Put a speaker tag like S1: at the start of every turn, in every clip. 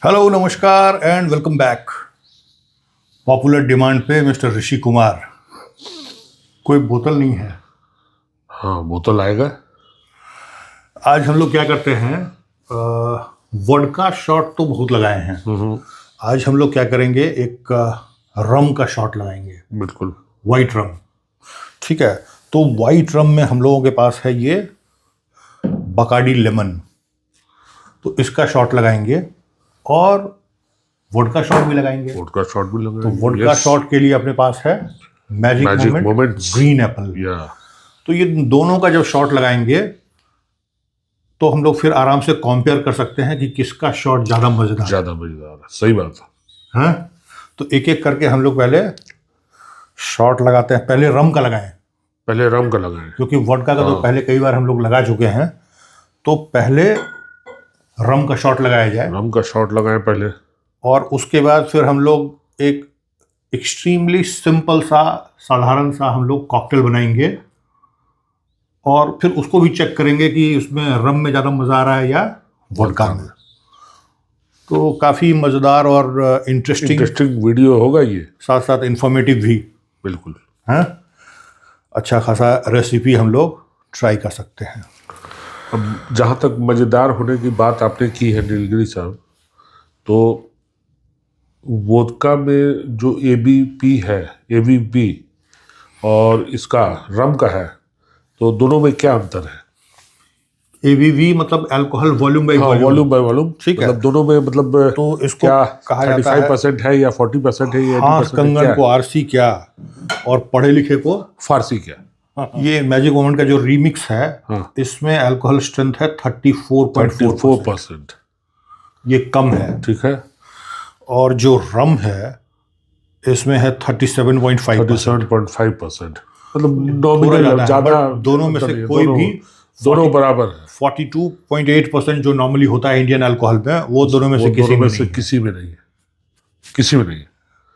S1: Hello नमस्कार and welcome back. Popular demand पे mister Rishi Kumar. कोई बोतल नहीं है।
S2: हाँ, बोतल आएगा।
S1: आज हम लोग क्या करते हैं, वोडका शॉट तो बहुत लगाए हैं। आज हम लोग क्या करेंगे, एक रम का शॉट लगाएंगे।
S2: बिल्कुल।
S1: वाइट रम, ठीक है। तो वाइट रम में हम लोगों के पास है ये बकाडी लेमन, तो इसका शॉट लगाएंगे और वोडका शॉट भी लगाएंगे।
S2: वोडका शॉट भी
S1: तो
S2: लगाएंगे।
S1: वोडका शॉट के लिए अपने पास है मैजिक मोमेंट ग्रीन एप्पल। तो ये दोनों का जब शॉट लगाएंगे तो हम लोग फिर आराम से कंपेयर कर सकते हैं कि किसका शॉट ज्यादा मजेदार
S2: है। सही बात है।
S1: हाँ, तो एक एक करके हम लोग पहले शॉट लगाते हैं। पहले रम का लगाएं, क्योंकि वोडका का तो पहले कई बार हम लोग लगा चुके हैं। तो पहले रम का शॉट लगाया जाए।
S2: रम का शॉट लगाएं पहले,
S1: और उसके बाद फिर हम लोग एक एक्सट्रीमली सिंपल सा, साधारण सा हम लोग कॉकटेल बनाएंगे और फिर उसको भी चेक करेंगे कि उसमें रम में ज़्यादा मज़ा आ रहा है या वोडका में। तो काफ़ी मज़ेदार और इंटरेस्टिंग
S2: वीडियो होगा ये,
S1: साथ साथ इंफॉर्मेटिव भी।
S2: बिल्कुल।
S1: हाँ, अच्छा खासा रेसिपी हम लोग ट्राई कर सकते हैं।
S2: अब जहाँ तक मज़ेदार होने की बात आपने की है नीलगिरी साहब, तो वोदका में जो एबीपी है, एबीपी और इसका रम का है, तो दोनों में क्या अंतर है?
S1: एबीवी मतलब अल्कोहल वॉल्यूम बाय
S2: वॉल्यूम,
S1: ठीक है।
S2: मतलब दोनों में मतलब
S1: तो इसको
S2: क्या
S1: कहा जाता है
S2: 35% है या 40% है या 80% है?
S1: कंगन को आरसी क्या और पढ़े लिखे को
S2: फारसी क्या?
S1: ये मैजिक मोमेंट का जो रीमिक्स है, इसमें अल्कोहल स्ट्रेंथ है 34.4%। ये कम है, ठीक है। और जो रम है इसमें है 37.5%।
S2: मतलब नॉमिनल ज्यादा,
S1: दोनों में से कोई भी
S2: दोनों बराबर है।
S1: 42.8% जो नॉर्मली होता है इंडियन अल्कोहल में, वो दोनों में से किसी में नहीं है।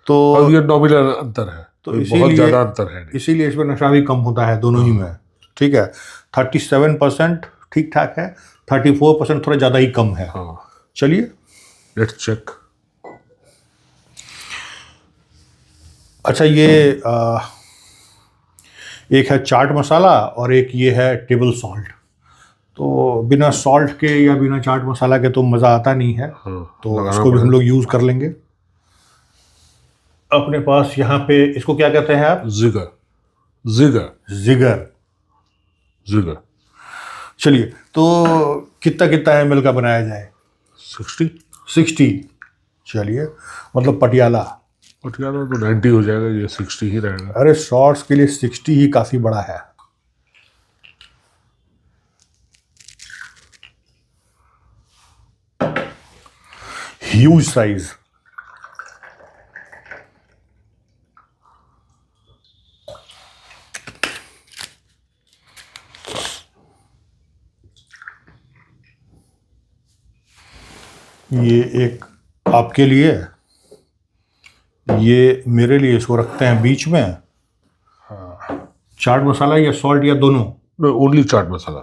S1: तो
S2: ये नॉमिनल अंतर है, तो बहुत ज्यादा अंतर है।
S1: इसीलिए इसमें नशा भी कम होता है दोनों ही में, ठीक है। 37% ठीक ठाक है, 34% थोड़ा ज्यादा ही कम है। चलिए
S2: लेट्स चेक।
S1: अच्छा, ये एक है चाट मसाला और एक ये है टेबल सॉल्ट। तो बिना सॉल्ट के या बिना चाट मसाला के तो मज़ा आता नहीं है। तो इसको भी हम लोग यूज़ कर लेंगे। अपने पास यहाँ पे इसको क्या कहते हैं आप? जिगर। चलिए, तो कितना ml का बनाया जाए? 60। चलिए, मतलब पटियाला
S2: तो 90 हो जाएगा, ये 60 ही रहेगा।
S1: अरे शॉर्ट्स के लिए 60 ही काफी बड़ा है। Huge size. ये एक आपके लिए, ये मेरे लिए। इसको रखते हैं बीच में। चाट मसाला या सॉल्ट या दोनों?
S2: ओनली चाट मसाला।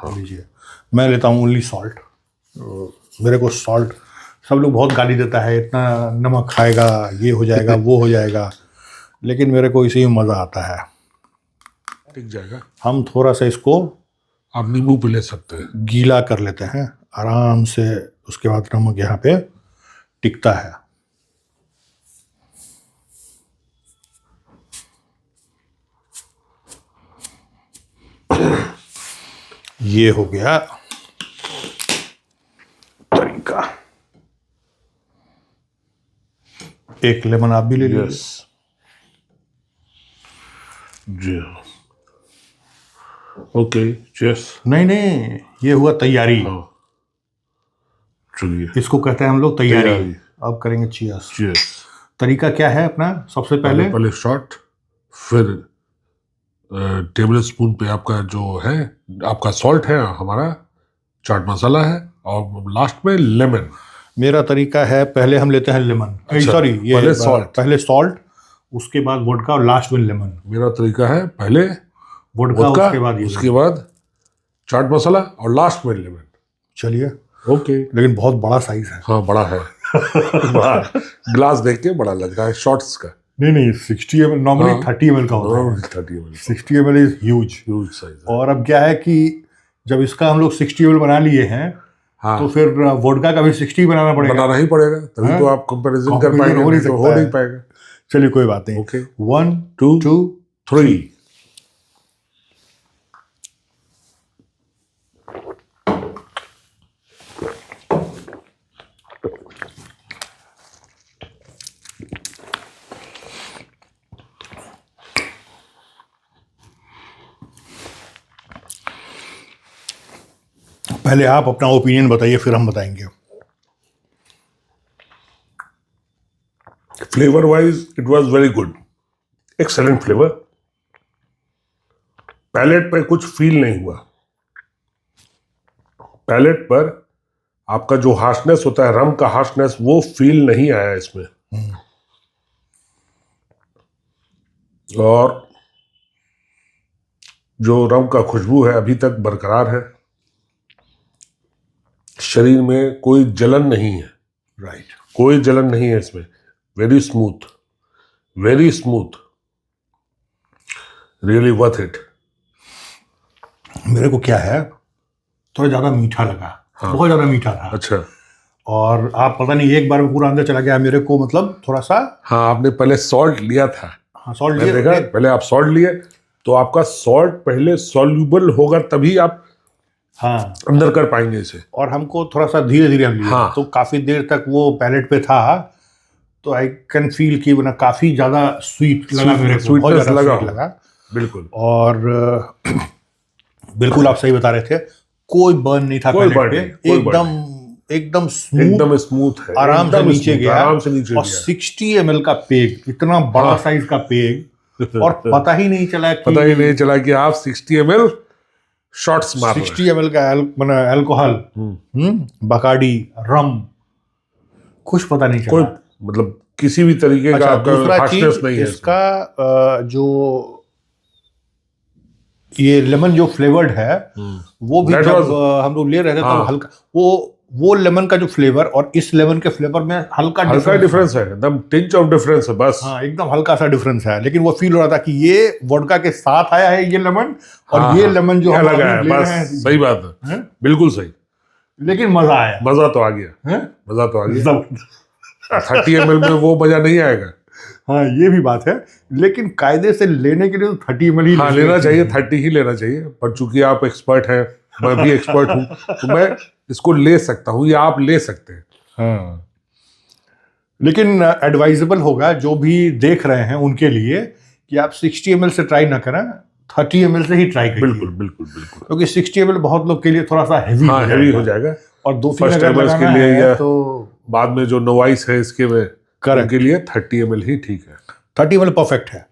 S2: लीजिए, मैं लेता हूँ ओनली सॉल्ट। मेरे को सॉल्ट, सब लोग बहुत गाली देता है, इतना नमक खाएगा, ये हो जाएगा वो हो जाएगा, लेकिन मेरे को इसी में मज़ा आता है। टिक जाएगा। हम
S1: थोड़ा सा इसको
S2: आप नींबू पे ले सकते हैं,
S1: गीला कर लेते हैं आराम से। उसके बाद नमक यहाँ पे टिकता है। ये हो गया तरीका। एक लेमन आप भी ले लीजिए।
S2: जी ओके, चीयर्स।
S1: नहीं, ये हुआ तैयारी।
S2: चलिए,
S1: इसको कहते हैं हम लोग तैयारी। अब करेंगे चीयर्स। तरीका क्या है अपना? सबसे पहले
S2: शॉट, फिर टेबल स्पून पे आपका जो है, आपका सॉल्ट है, हमारा चाट मसाला है, और लास्ट में लेमन।
S1: मेरा तरीका है, पहले हम लेते हैं लेमन, सॉरी ये पहले सॉल्ट, उसके बाद वोडका और लास्ट में लेमन।
S2: मेरा तरीका है पहले वोडका, उसके बाद चाट मसाला और लास्ट में लेमन।
S1: चलिए,
S3: ओके।
S2: लेकिन बहुत बड़ा साइज है।
S3: हाँ बड़ा है। बड़ा ग्लास देख के बड़ा लग रहा है शॉर्ट्स का।
S2: नहीं 60 ml नॉर्मली
S3: हाँ।
S2: 30 ml का होता है।
S3: 30 ml
S2: 60 ml is huge.
S3: Huge size है।
S2: और अब क्या है कि जब इसका हम लोग 60 ml बना लिए हैं,
S3: हाँ
S2: तो फिर वोडका का भी 60 बनाना पड़ेगा।
S3: बनाना ही पड़ेगा, तभी
S2: हाँ?
S3: तो आप कंपैरिजन कर
S2: Comparison
S3: पाएंगे,
S2: हो नहीं
S3: नहीं तो
S2: सकता
S3: हो नहीं
S2: है।
S3: पाएगा।
S2: चलिए कोई बात नहीं।
S3: ओके
S2: 1
S3: 2
S2: 2
S3: 3।
S2: पहले आप अपना ओपिनियन बताइए, फिर हम बताएंगे।
S3: Flavour wise it was very good, excellent flavour. Palate पे कुछ फील नहीं हुआ। पैलेट पर आपका जो हार्शनेस होता है, रम का हार्शनेस, वो फील नहीं आया इसमें। और जो रम का खुशबू है अभी तक बरकरार है। शरीर में कोई जलन नहीं है।
S2: राइट।
S3: कोई जलन नहीं है इसमें। Very smooth, very smooth, really worth it.
S2: मेरे को क्या है, थोड़ा ज्यादा मीठा लगा।
S3: हाँ।
S2: बहुत ज्यादा मीठा था।
S3: अच्छा।
S2: और आप पता नहीं एक बार में पूरा अंदर चला गया मेरे को, मतलब थोड़ा सा।
S3: हाँ आपने पहले सॉल्ट लिया था।
S2: हाँ सॉल्ट
S3: मैंने देखा, पहले आप सॉल्ट लिए, तो आपका सॉल्ट पहले सॉल्यूबल होगा तभी आप
S2: हाँ
S3: अंदर कर पाएंगे इसे।
S2: और हमको थोड़ा सा धीरे धीरे हम लिए।
S3: हाँ।
S2: तो काफी देर तक वो पैलेट पे था, तो आई कैन फील कि ना काफी ज्यादा स्वीट लगा मेरे को, बहुत
S3: स्वीटनेस
S2: ज्यादा
S3: लगा
S2: स्वीट
S3: हो।
S2: लगा।
S3: बिल्कुल।
S2: और बिल्कुल आप सही बता रहे थे, कोई बर्न नहीं था
S3: कोई
S2: पैलेट
S3: burn
S2: पे।
S3: नहीं, कोई burn
S2: एकदम स्मूथ,
S3: एकदम स्मूथ है,
S2: आराम से
S3: एकदम
S2: नीचे
S3: smooth,
S2: गया।
S3: आराम से नीचे
S2: और
S3: गया।
S2: 60 ml का पेग, इतना बड़ा
S3: हाँ।
S2: साइज का पेग, और पता ही नहीं चला कि
S3: पता ही नहीं चला कि आप 60 ml शॉट्स मार रहे हैं।
S2: 60 ml का अल्कोहल, बकाडी, रम, कुछ पता नहीं
S3: कोई
S2: चला।
S3: मतलब किसी भी तरीके का
S2: अच्छा,
S3: आपका
S2: दूसरा
S3: हार्शनेस
S2: चीज
S3: नहीं है
S2: इसका जो ये लेमन जो फ्लेवर्ड है, वो भी
S3: That
S2: जब
S3: was-
S2: हम लोग ले रहे थे
S3: हाँ।
S2: तब हल्का वो लेमन का जो फ्लेवर और इस लेमन के फ्लेवर में हल्का
S3: हल्का डिफरेंस है, एकदम टिंच ऑफ डिफरेंस है बस।
S2: हाँ एकदम हल्का सा डिफरेंस है, लेकिन वो फील हो रहा था कि ये वोडका के साथ आया है ये लेमन, और
S3: हाँ,
S2: ये
S3: हाँ,
S2: लेमन जो
S3: ये
S2: हम
S3: अलग
S2: अभी
S3: है,
S2: ले
S3: बस
S2: रहे हैं,
S3: सही बात है,
S2: हैं?
S3: बिल्कुल सही।
S2: लेकिन मजा आया।
S3: मजा तो आ गया,
S2: हैं?
S3: मजा तो आ गया।
S2: जबरदस्त।
S3: 30 ml में वो मजा नहीं आएगा।
S2: हाँ ये भी बात है, लेकिन कायदे से लेने के लिए तो 30 ml ही
S3: हाँ लेना चाहिए, 30 ही लेना चाहिए। पर चूंकि आप एक्सपर्ट हैं, मैं भी एक्सपर्ट हूँ, तो मैं इसको ले सकता हूँ या आप ले सकते हैं।
S2: हाँ, लेकिन एडवाइजेबल होगा जो भी देख रहे हैं उनके लिए कि आप 60 ml से ट्राई ना करें, 30 ml से ही ट्राई करिए।
S3: बिल्कुल बिल्कुल बिल्कुल।
S2: क्योंकि 60 ml बहुत लोग के लिए थोड़ा सा हैवी
S3: हाँ हैवी हो जाएगा।
S2: और 2-3
S3: First
S2: अगर
S3: timers के
S2: लगाना
S3: लिए
S2: है
S3: या
S2: तो
S3: बाद में जो नोवाइस है इसके में,
S2: Correct.
S3: उनके लिए 30 ml ही ठीक है।
S2: 30 ml परफेक्ट है।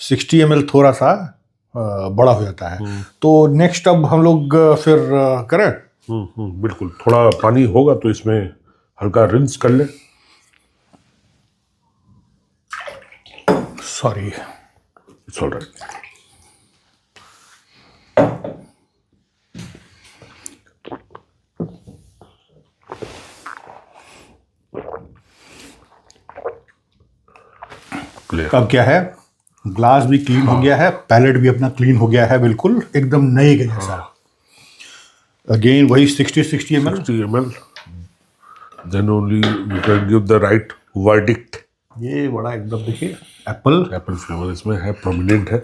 S2: 60 ml थोड़ा सा बड़ा हो जाता है। तो नेक्स्ट अब हम लोग फिर करें।
S3: बिल्कुल, थोड़ा पानी होगा तो इसमें हल्का रिंस कर ले।
S2: Sorry,
S3: it's alright.
S2: अब क्या है, ग्लास भी क्लीन हो गया है, पैलेट भी अपना क्लीन हो गया है, बिल्कुल एकदम नए के जैसा। अगेन वही 60 ml।
S3: 60 ml, then only you can give the right verdict।
S2: ये बड़ा एकदम देखिए एप्पल।
S3: एप्पल फ्लेवर इसमें है, प्रोमिनेंट है।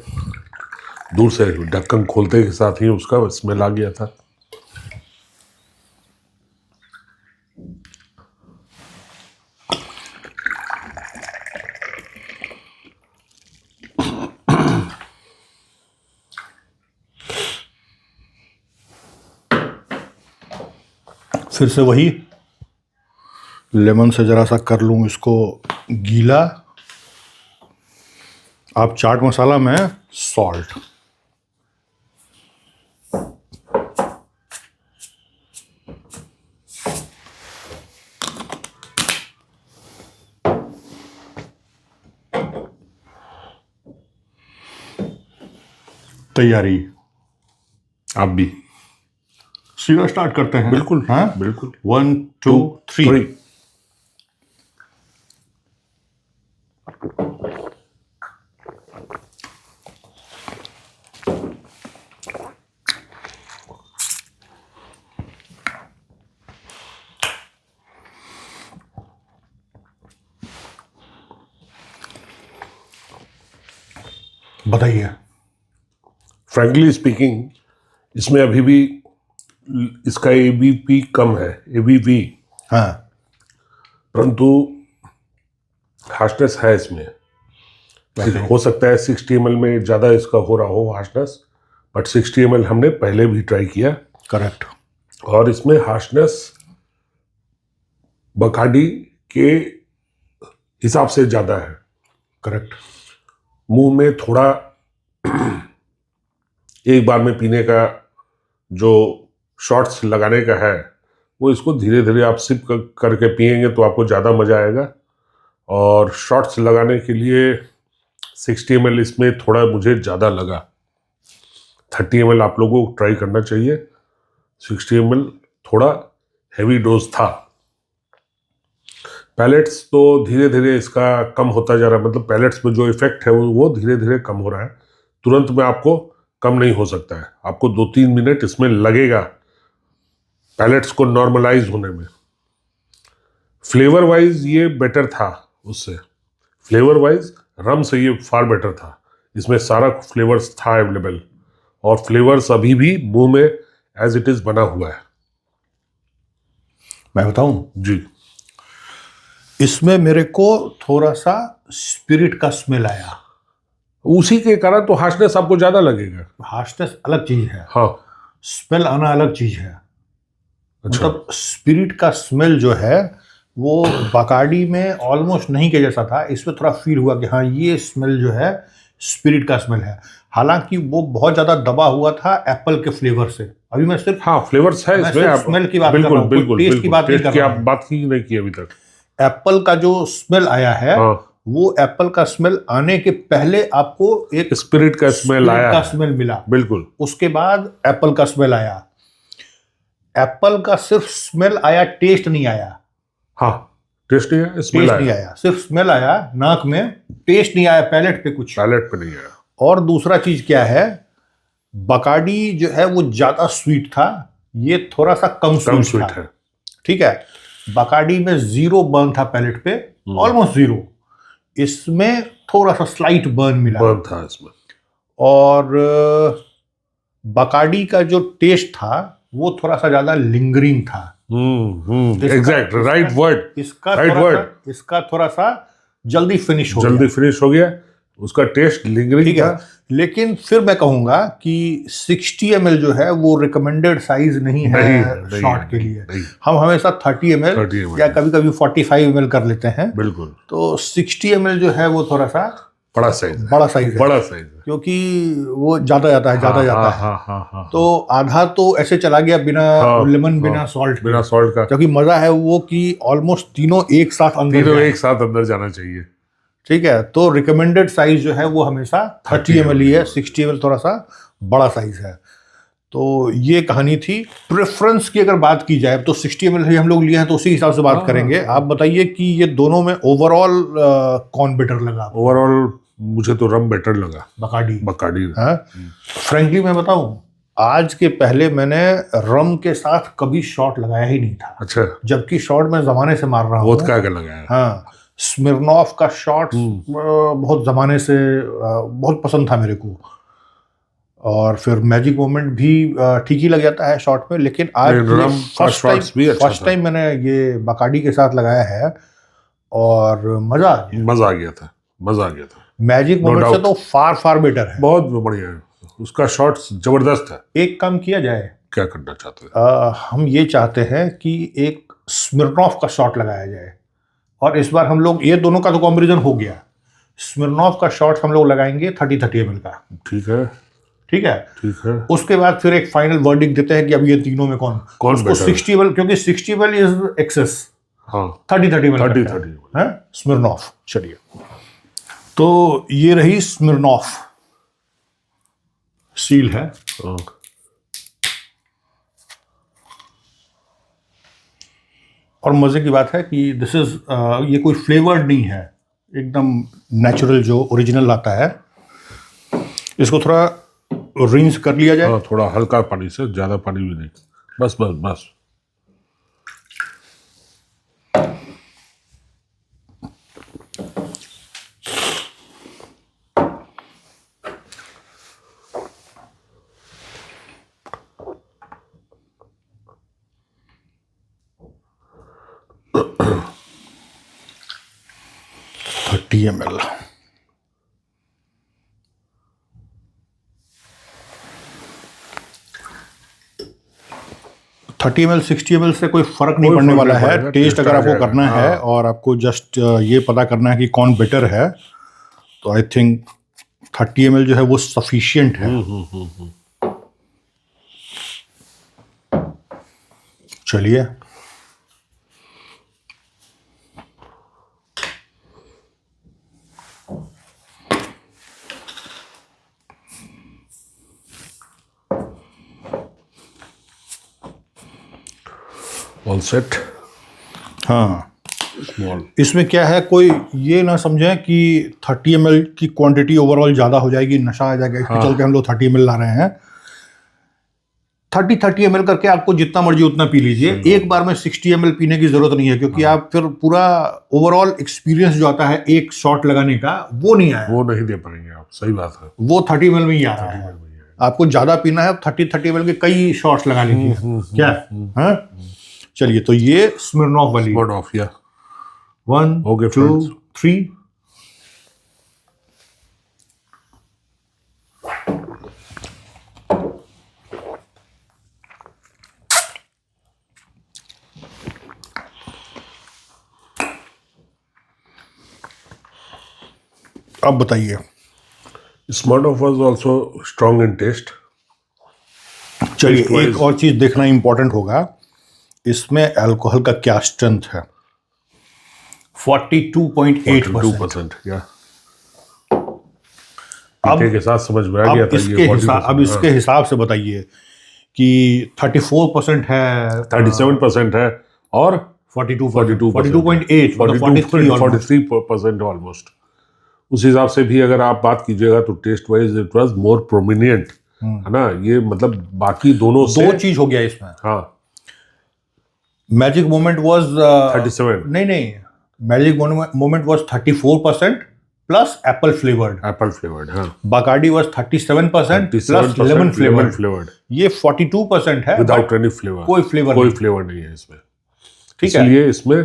S3: दूर से ढक्कन खोलते के साथ ही उसका स्मेल आ गया था।
S2: फिर से वही लेमन से जरा सा कर लूँ इसको गीला। आप चाट मसाला में सॉल्ट, तैयारी।
S3: आप भी
S1: सीधा स्टार्ट करते हैं।
S3: बिल्कुल
S1: हाँ,
S3: बिल्कुल।
S1: 1 2 3। बताइए।
S3: फ्रैंकली स्पीकिंग, इसमें अभी भी इसका एबीपी कम है, एबीवी,
S1: हाँ,
S3: परंतु हार्शनेस है इसमें। हो सकता है 60 ml में ज़्यादा इसका हो रहा हो हार्शनेस, बट 60 ml हमने पहले भी ट्राई किया
S1: करेक्ट।
S3: और इसमें हार्शनेस बकाडी के हिसाब से ज़्यादा है।
S1: करेक्ट।
S3: मुंह में थोड़ा एक बार में पीने का जो शॉट्स लगाने का है, वो इसको धीरे धीरे आप सिप करके पिएंगे तो आपको ज़्यादा मज़ा आएगा। और शॉट्स लगाने के लिए 60 ml इसमें थोड़ा मुझे ज़्यादा लगा। 30 ml आप लोगों को ट्राई करना चाहिए। 60 ml थोड़ा हैवी डोज था। पैलेट्स तो धीरे धीरे इसका कम होता जा रहा है, मतलब पैलेट्स में जो इफेक्ट है वो धीरे धीरे कम हो रहा है। तुरंत में आपको कम नहीं हो सकता है, आपको 2-3 मिनट इसमें लगेगा पैलेट्स को नॉर्मलाइज होने में। फ्लेवर वाइज ये बेटर था उससे, फ्लेवर वाइज रम से ये फार बेटर था। इसमें सारा फ्लेवर्स था अवेलेबल और फ्लेवर्स अभी भी मुंह में एज इट इज बना हुआ है।
S1: मैं बताऊं
S3: जी,
S1: इसमें मेरे को थोड़ा सा स्पिरिट का स्मेल आया।
S3: उसी के कारण तो हार्शनेस आपको ज्यादा लगेगा।
S1: हार्शनेस अलग चीज है,
S3: हाँ,
S1: स्मेल आना अलग चीज है।
S3: अच्छा,
S1: मतलब स्पिरिट का स्मेल जो है वो बकाडी में ऑलमोस्ट नहीं के जैसा था। इसमें थोड़ा फील हुआ कि हाँ ये स्मेल जो है स्पिरिट का स्मेल है। हालांकि वो बहुत ज्यादा दबा हुआ था एप्पल के फ्लेवर से। अभी मैं सिर्फ
S3: हाँ फ्लेवर्स है
S1: मैं
S3: इसमें।
S1: सिर्फ
S3: आप
S1: स्मेल की बात कर रहा
S3: बिल्कुल
S1: हूं, कोई
S3: बिल्कुल
S1: टेस्ट की बात नहीं
S3: टेस्ट
S1: कर
S3: की
S1: रहा
S3: आप
S1: हूं।
S3: बात ही नहीं की अभी तक।
S1: एप्पल का जो स्मेल आया है
S3: हाँ,
S1: वो एप्पल का स्मेल आने के पहले आपको एक
S3: स्पिरिट का स्मेल आया
S1: का
S3: है।
S1: स्मेल मिला।
S3: बिल्कुल,
S1: उसके बाद एप्पल का स्मेल आया। एप्पल का सिर्फ स्मेल आया, टेस्ट नहीं आया।
S3: हाँ टेस्ट नहीं आया, स्मेल
S1: टेस्ट नहीं आया, सिर्फ स्मेल आया नाक में, टेस्ट नहीं आया पैलेट पे कुछ।
S3: पैलेट पे नहीं आया।
S1: और दूसरा चीज क्या है, बकाडी जो है वो ज्यादा स्वीट था, ये थोड़ा सा कम
S3: कम
S1: स्वीट
S3: स्वीट
S1: था।
S3: है।
S1: ठीक है, बकाडी में 0 बर्न था पैलेट पे, ऑलमोस्ट 0। इसमें थोड़ा सा स्लाइट बर्न मिला।
S3: बर्न था इसमें।
S1: और बकाडी का जो टेस्ट था वो थोड़ा सा ज्यादा लिंगरिंग था।
S3: Exact, right word.
S1: इसका थोड़ा सा जल्दी फिनिश हो
S3: जल्दी
S1: गया।
S3: फिनिश हो गया, उसका टेस्ट लिंगरिंग
S1: ठीक
S3: था।
S1: है, लेकिन फिर मैं कहूंगा कि 60 ml जो है वो रिकमेंडेड साइज नहीं है शॉट के लिए। हम हमेशा 30 ml या कभी कभी 45 ml कर लेते हैं।
S3: बिल्कुल,
S1: तो 60 ml जो है वो थोड़ा सा
S3: बड़ा साइज है,
S1: बड़ा साइज है,
S3: बड़ा साइज है।
S1: क्योंकि वो ज्यादा जाता है, ज्यादा जाता है।
S3: हाँ,
S1: तो आधा तो ऐसे चला गया बिना लेमन, बिना सॉल्ट,
S3: बिना सॉल्ट का।
S1: क्योंकि मजा है वो कि ऑलमोस्ट तीनों एक साथ अंदर
S3: तीनों
S1: जाए।
S3: एक साथ अंदर जाना चाहिए।
S1: ठीक है, तो रिकमेंडेड साइज जो है वो हमेशा 30 ml ही है। 60 ml थोड़ा सा बड़ा साइज है। तो ये कहानी थी। प्रेफरेंस की अगर बात की जाए तो 60 ml ही हम लोग लिए हैं, तो उसी हिसाब से बात करेंगे। आप बताइए कि ये दोनों में ओवरऑल कौन बेटर लगा?
S3: ओवरऑल मुझे तो रम बेटर लगा, बकाडी।
S1: हाँ, फ्रेंकली मैं बताऊं, आज के पहले मैंने रम के साथ कभी शॉट लगाया ही नहीं था।
S3: अच्छा,
S1: जबकि शॉट मैं जमाने से मार रहा हूँ।
S3: वोदका का लगाया।
S1: हाँ, स्मिर्नॉफ का शॉट बहुत जमाने से बहुत पसंद था मेरे को। और फिर मैजिक मोमेंट भी ठीक ही लग जाता है शॉट में। लेकिन आज फर्स्ट टाइम मैंने ये बकाडी के साथ लगाया है और मजा
S3: आ गया था।
S1: मैजिक मोमेंट से तो फार बेटर है,
S3: बहुत बढ़िया है। उसका शॉट्स जबरदस्त है।
S1: एक काम किया जाए,
S3: क्या करना चाहते हैं?
S1: हम ये चाहते हैं कि एक स्मिर्नॉफ का शॉट लगाया जाए। और इस बार हम लोग ये दोनों का तो कॉम्बिनेशन हो गया। स्मिर्नॉफ का शॉट हम लोग लगाएंगे 30 ml का। ठीक है। उसके बाद फिर एक फाइनल वर्डिक्ट देते हैं कि अब ये तीनों में कौन उसको 60 ml, क्योंकि 60 ml इज एक्सेस। हाँ, 30 ml है स्मिर्नॉफ। चलिए, तो ये रही स्मिर्नॉफ, सील है।
S2: और मज़े की बात है कि दिस इज़ ये कोई फ्लेवर्ड नहीं है, एकदम नेचुरल जो ओरिजिनल आता है। इसको थोड़ा रिंस कर लिया जाए।
S3: हाँ, थोड़ा हल्का पानी से, ज़्यादा पानी भी नहीं, बस बस बस।
S2: TML 30 ml 60 ml से कोई फर्क नहीं पड़ने वाला है। टेस्ट अगर आपको करना है और आपको जस्ट ये पता करना है कि कौन बेटर है, तो आई थिंक 30 ml जो है वो सफिशिएंट है। चलिए,
S3: ऑल सेट।
S2: हाँ,
S3: स्मॉल।
S2: इसमें क्या है, कोई ये ना समझे कि 30 ml की क्वांटिटी ओवरऑल ज़्यादा हो जाएगी, नशा आ जाएगा, इसके चलते हम लोग 30 ml ला रहे हैं। 30 ml करके आपको जितना मर्जी उतना पी लीजिए। एक बार में 60 ml पीने की जरूरत नहीं है, क्योंकि आप फिर पूरा ओवरऑल एक्सपीरियंस जो आता है एक शॉट लगाने का, वो नहीं आया,
S3: वो नहीं दे पाएंगे आप, सही बात है।
S2: वो 30 ml में ही आ रहा है। आपको ज्यादा पीना है, 30 ml के कई शॉट्स लगा लीजिए। क्या हाँ, चलिए, तो ये स्मिर्नॉफ वाली
S3: स्मिर्नॉफ, या
S2: 1
S3: Okay,
S2: 2
S3: friends.
S2: 3। अब बताइए।
S3: Smirnoff was also strong in test.
S2: चलिए, एक और चीज देखना इंपॉर्टेंट होगा, इसमें अल्कोहल का क्या स्ट्रेंथ है। 42.8%।
S3: या अब के साथ समझ में आ गया था ये।
S2: अब इसके हिसाब से बताइए कि 34% है,
S3: 37% है, और
S2: 42.8,
S3: 43% ऑलमोस्ट। उस हिसाब से भी अगर आप बात कीजिएगा तो taste wise it was more prominent, है ना। ये मतलब बाकी दोनों से
S2: दो चीज हो गया इसमें।
S3: हाँ,
S2: मैजिक मोमेंट वाज
S3: 37।
S2: नहीं, magic moment was 34% plus Apple flavoured.
S3: हाँ,
S2: बाकार्डी वाज 37% प्लस लेमन फ्लेवर्ड। ये 42% है
S3: विदाउट एनी फ्लेवर।
S2: कोई फ्लेवर
S3: नहीं है इसमें।
S2: ठीक है,
S3: इसलिए इसमें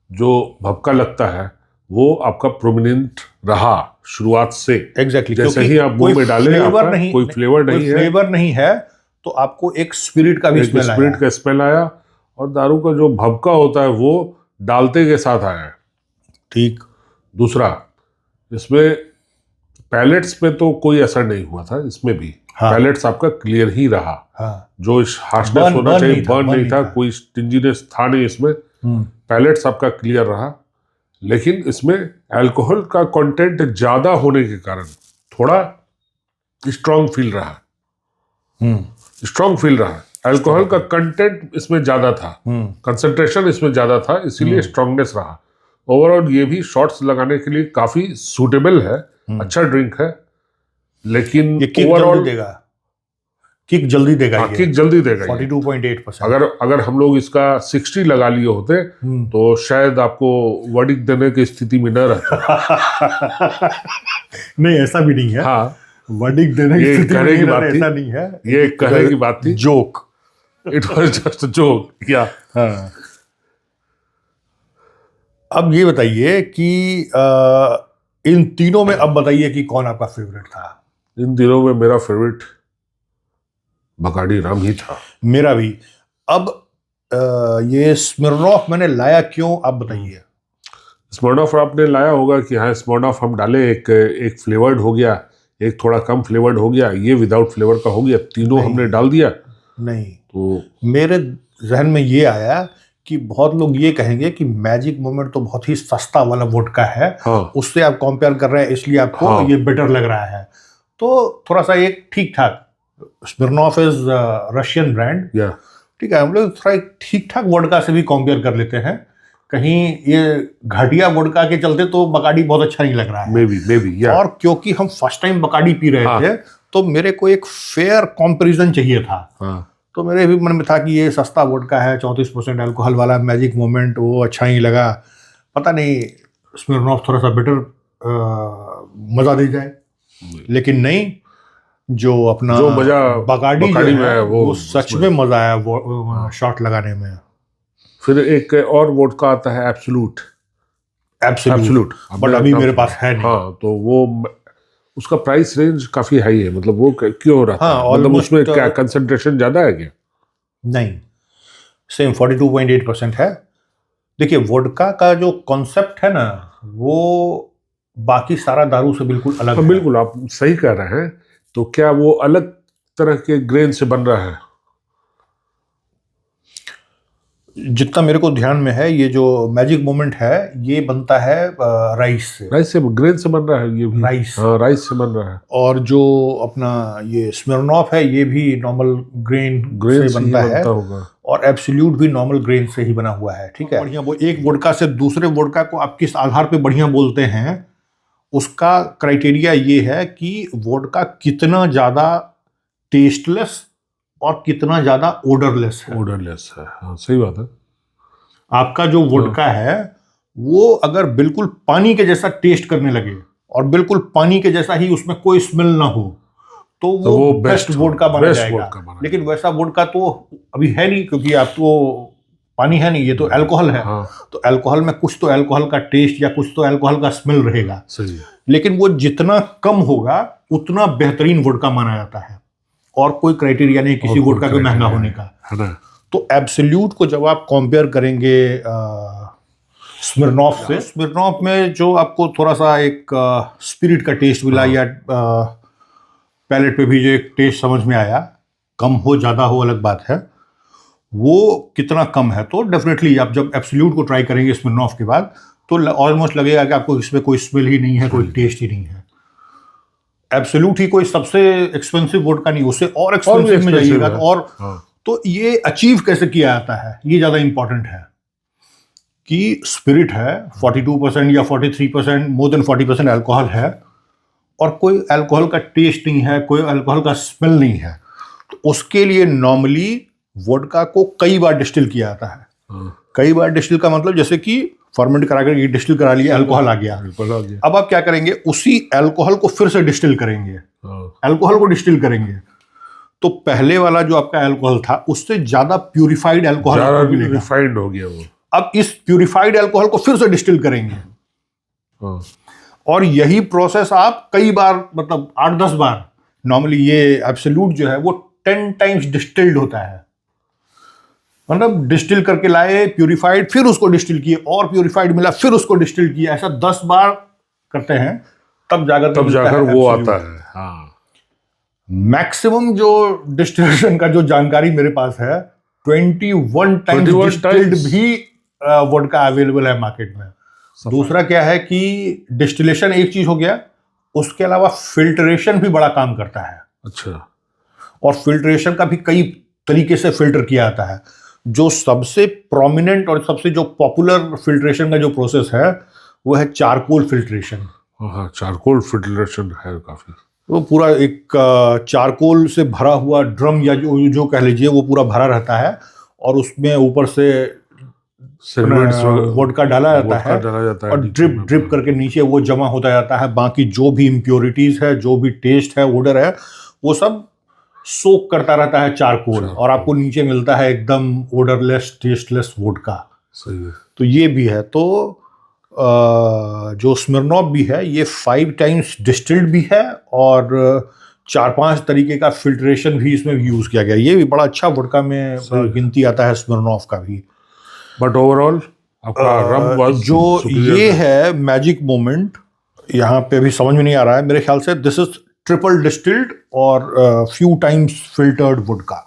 S3: जो भपका लगता है वो आपका प्रोमिनेंट रहा शुरुआत से।
S2: एग्जैक्टली,
S3: जैसे ही आप मुंह में डाले, कोई फ्लेवर नहीं है,
S2: तो आपको एक स्पिरिट का भी
S3: स्मेल आया, और दारू का जो भपका होता है वो डालते के साथ आया है।
S2: ठीक।
S3: दूसरा, इसमें पैलेट्स पे तो कोई असर नहीं हुआ था, इसमें भी पैलेट्स आपका क्लियर ही रहा। जो हार्शनेस होना चाहिए, बर्न नहीं था, कोई स्टिंजीनेस था नहीं इसमें। पैलेट्स आपका क्लियर रहा, लेकिन इसमें अल्कोहल का कंटेंट ज्यादा होने के कारण थोड़ा स्ट्रांग फील रहा। अल्कोहल का कंटेंट इसमें ज्यादा था, कंसंट्रेशन इसमें ज्यादा था, इसीलिए स्ट्रांगनेस रहा। ओवरऑल ये भी शॉट्स लगाने के लिए काफी सूटेबल है, अच्छा ड्रिंक है, लेकिन ओवरऑल
S2: किक जल्दी देगा।
S3: किक जल्दी देगा।
S2: 42.8%।
S3: अगर हम लोग इसका 60 लगा लिए होते तो शायद आपको वर्डिक्ट देने की स्थिति में न रहता।
S2: नहीं, ऐसा भी नहीं है।
S3: हाँ,
S2: वर्डिक्ट देने की स्थिति में ऐसा नहीं है।
S3: ये कहने की बात थी,
S2: joke.
S3: It was just joke. क्या?
S2: हाँ। अब ये बताइए कि इन तीनों में, अब बताइए कि कौन आपका फेवरेट था।
S3: इन तीनों में मेरा फेवरेट बकार्डी राम ही था।
S2: मेरा भी। अब ये स्मिर्नॉफ मैंने लाया क्यों, आप बताइए।
S3: स्मिर्नॉफ आपने लाया होगा कि हाँ, स्मिर्नॉफ हम डाले, एक फ्लेवर्ड हो गया, एक थोड़ा कम फ्लेवर्ड हो गया, ये विदाउट फ्लेवर का हो गया, तीनों हमने डाल दिया।
S2: नहीं,
S3: तो
S2: मेरे जहन में ये आया कि बहुत लोग ये कहेंगे कि मैजिक मोमेंट तो बहुत ही सस्ता वाला वोडका है।
S3: हाँ,
S2: उससे आप कंपेयर कर रहे हैं, इसलिए आपको ये बेटर लग रहा है। तो थोड़ा सा एक ठीक ठाक, स्मिर्नॉफ इज रशियन ब्रांड,
S3: या
S2: ठीक है, हम लोग थोड़ा ठीक ठाक वोडका से भी कंपेयर कर लेते हैं।
S1: कहीं ये घटिया वोडका के चलते तो बकाडी बहुत अच्छा नहीं लग रहा है।
S3: मे बी या
S1: और क्योंकि हम फर्स्ट टाइम बकाडी पी रहे
S3: हाँ।
S1: थे तो मेरे को एक फेयर कंपैरिजन चाहिए था।
S3: हाँ
S1: तो मेरे भी मन में था कि ये सस्ता वोडका है, 34% अल्कोहल वाला, मैजिक मोमेंट, वो अच्छा ही लगा। पता नहीं स्मिर्नॉफ थोड़ा सा बेटर मजा दे जाए, लेकिन नहीं, जो अपना
S3: जो मजा
S1: बकाडी जो
S3: बकाडी में
S1: है
S3: है,
S1: वो सच में मजा आया वो शॉट लगाने में।
S3: फिर एक और वोडका आता है एब्सोल्यूट।
S1: एब्सोल्यूट, बट अभी मेरे पास है नहीं।
S3: हाँ, तो वो उसका प्राइस रेंज काफी हाई है, मतलब वो क्यों रहता
S1: हाँ,
S3: है? मतलब उसमें
S1: almost,
S3: क्या कंसंट्रेशन ज्यादा है क्या?
S1: नहीं, सेम 42.8% है। देखिए वोडका का जो कॉन्सेप्ट है ना, वो बाकी सारा दारू से बिल्कुल अलग
S3: हाँ,
S1: है।
S3: बिल्कुल आप सही कह रहे हैं। तो क्या वो अलग तरह के ग्रेन से बन रहा है?
S1: जितना मेरे को ध्यान में है, ये जो मैजिक मोमेंट है ये बनता है राइस से।
S3: राइस से, ग्रेन से बन रहा है ये भी?
S1: राइस।
S3: हाँ, राइस से बन रहा है।
S1: और जो अपना ये स्मिर्नॉफ है ये भी नॉर्मल ग्रेन से बनता है,
S3: होगा।
S1: और एब्सोल्यूट भी नॉर्मल ग्रेन से ही बना हुआ है। ठीक है, बढ़िया। वो एक वोडका से दूसरे वोडका को आप किस आधार पे बढ़िया बोलते हैं, उसका क्राइटेरिया ये है कि वोडका कितना ज्यादा टेस्टलेस और कितना ज्यादा ओडरलेस है।
S3: ओडरलेस है, हाँ सही बात है।
S1: आपका जो वोडका है वो अगर बिल्कुल पानी के जैसा टेस्ट करने लगे और बिल्कुल पानी के जैसा ही उसमें कोई स्मेल ना हो, तो वो बेस्ट वोडका बना जाएगा। लेकिन वैसा वोडका तो अभी है नहीं, क्योंकि आप तो पानी है नहीं, ये तो अल्कोहल है।
S3: हाँ।
S1: तो अल्कोहल में कुछ तो अल्कोहल का टेस्ट या कुछ तो अल्कोहल का स्मेल रहेगा।
S3: सही है।
S1: लेकिन वो जितना कम होगा उतना बेहतरीन वोडका माना जाता है, और कोई क्राइटेरिया नहीं किसी वोडका के महंगा होने का,
S3: है ना?
S1: तो एब्सोल्यूट को जब आप कंपेयर करेंगे स्मिर्नॉफ से, स्मिर्नॉफ में जो आपको थोड़ा सा एक स्पिरिट का टेस्ट मिला, या पैलेट पे भी जो एक टेस्ट समझ में आया, कम हो ज़्यादा हो अलग बात है, वो कितना कम है, तो डेफिनेटली आप जब एब्सोल्यूट को ट्राई करेंगे स्मिर्नॉफ के बाद, तो ऑलमोस्ट लगेगा कि आपको इसमें कोई स्मेल ही नहीं है, कोई टेस्ट ही नहीं है। एब्सोल्यूट ही कोई सबसे एक्सपेंसिव वोडका नहीं, उससे और एक्सपेंसिव में जाइएगा तो और तो ये अचीव कैसे किया जाता है, ये ज़्यादा इंपॉर्टेंट है कि स्पिरिट है 42% या 43%, मोर देन 40% अल्कोहल है, और कोई अल्कोहल का टेस्ट नहीं है, कोई अल्कोहल का स्मेल नहीं है, तो उसके लिए नॉर्मली वोडका को कई बार डिस्टिल किया जाता है। कई बार डिस्टिल का मतलब जैसे कि फर्मेंट करा कर डिस्टिल करा लिया, अल्कोहल आ गया। अब आप क्या करेंगे, उसी अल्कोहल को फिर से डिस्टिल करेंगे, अल्कोहल को डिस्टिल करेंगे, तो पहले वाला जो आपका अल्कोहल था उससे ज्यादा प्यूरिफाइड अल्कोहल आपको मिलेगा,
S3: रिफाइंड हो गया वो।
S1: अब इस प्यूरिफाइड अल्कोहल को फिर से डिस्टिल करेंगे, और यही प्रोसेस आप कई बार, मतलब 8-10 बार, नॉर्मली ये एब्सोल्यूट जो है वो 10 टाइम्स डिस्टिल्ड होता है, मतलब डिस्टिल करके लाए, प्यूरिफाइड, फिर उसको डिस्टिल किए, और प्यूरिफाइड मिला, फिर उसको डिस्टिल किया, ऐसा 10 बार करते हैं, तब जाकर
S3: वो आता है। हाँ,
S1: मैक्सिमम जो डिस्टिलेशन का जो जानकारी मेरे पास है, 21 टाइम्स डिस्टिल्ड भी वोडका अवेलेबल है मार्केट में। दूसरा क्या है कि डिस्टिलेशन एक चीज हो गया, उसके अलावा फिल्ट्रेशन भी बड़ा काम करता है।
S3: अच्छा।
S1: और फिल्ट्रेशन का भी कई तरीके से फिल्टर किया जाता है। जो सबसे प्रोमिनेंट और सबसे जो पॉपुलर फिल्ट्रेशन का जो प्रोसेस है वो है चारकोल फिल्ट्रेशन।
S3: हाँ, चारकोल फिल्ट्रेशन है काफी।
S1: वो पूरा एक चारकोल से भरा हुआ ड्रम या जो कह लीजिए वो पूरा भरा रहता है, और उसमें ऊपर से वोडका डाला जाता है और ड्रिप करके नीचे वो जमा होता जाता है। बाकी जो भी इम्प्योरिटीज है, जो भी टेस्ट है, ओडर है, वो सब सोक करता रहता है चारकोल, और आपको नीचे मिलता है एकदम ओडरलेस, टेस्टलेस वोडका।
S3: सही है।
S1: तो ये भी है। तो जो स्मिर्नॉफ भी है ये 5 टाइम्स डिस्टिल्ड भी है, और 4-5 तरीके का फिल्ट्रेशन भी इसमें यूज किया गया। ये भी बड़ा अच्छा वोडका में गिनती आता है स्मिर्नॉफ का भी।
S3: बट ओवरऑल आपका रम वाज
S1: जो ये है मैजिक मोमेंट, यहाँ पे अभी समझ में नहीं आ रहा है, मेरे ख्याल से दिस इज ट्रिपल डिस्टिल्ड और फ्यू टाइम्स फिल्टर्ड वोडका।